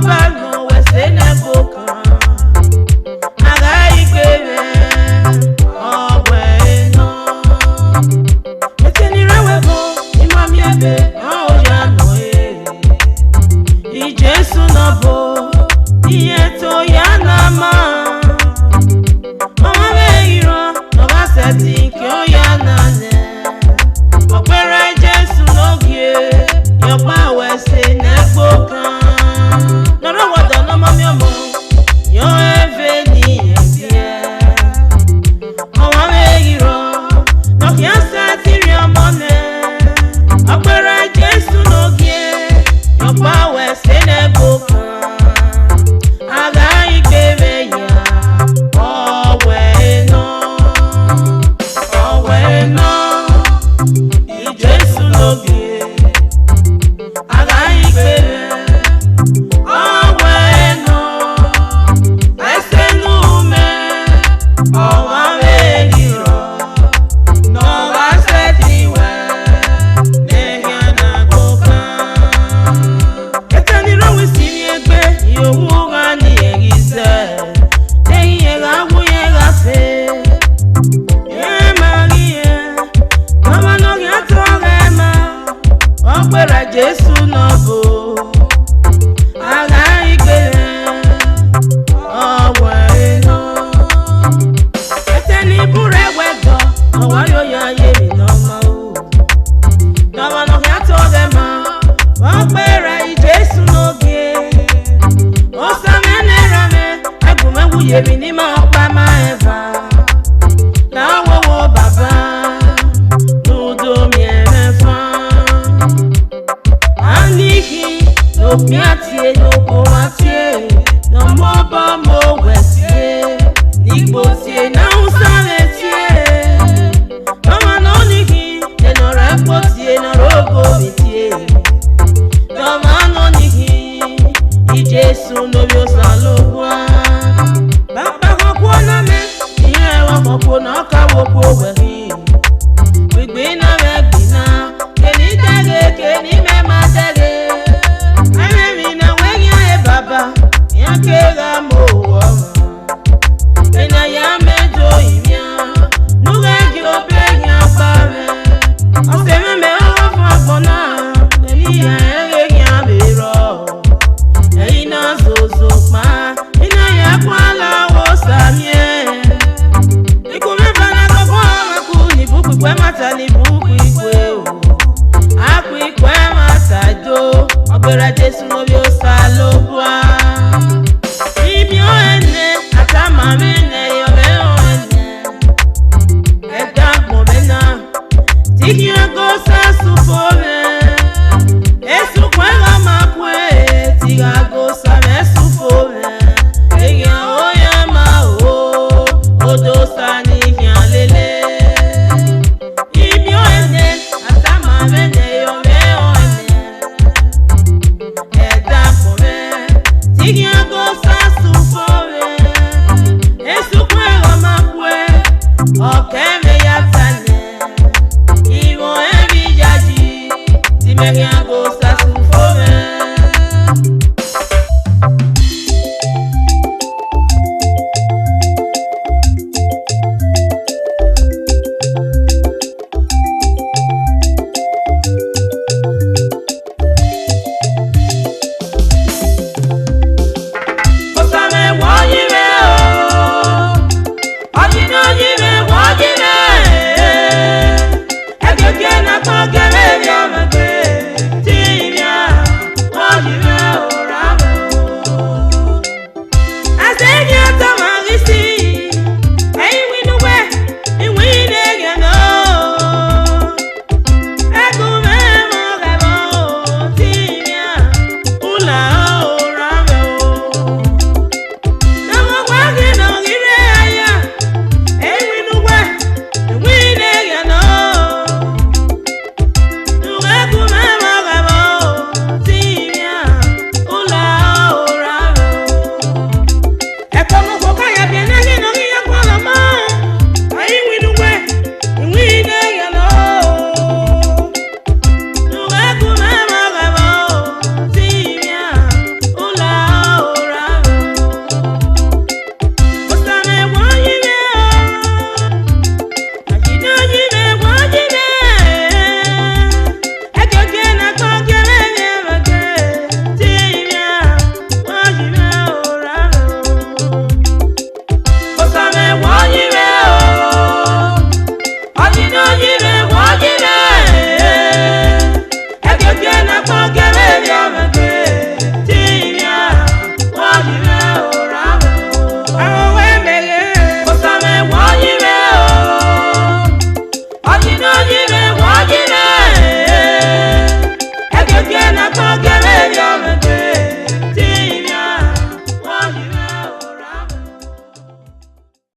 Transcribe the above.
bano wesene boka aga igbere owe no eteni rewebo imami ebe o ya no i Jesu no bo iye to ya na ma o me iro no ba seti ki o ya na ne opere Jesu no gie yo pa wesene boka no no wada no mami omo yo eve ni esie o me iro no ki asati ri omo ne opere Jesu no gie yo pa wesene boka aga igbere ya owe no i Jesu no gie aga igbere Jesu no bo aga igbere owe no eteni bure wedo owa yo ya yemi no ma o no no ya to dem ma pere Jesu no gie o samene rame agume wu yemi ni ma pa ma eva na wo baba nudo mi efa no piatie no koatie no moba mo wetie nigbo tie na usanetie mama no nigi no repotie no rogo mitie mama no nigi i Jesu no bio salogwa baba ko na me iye wa ko na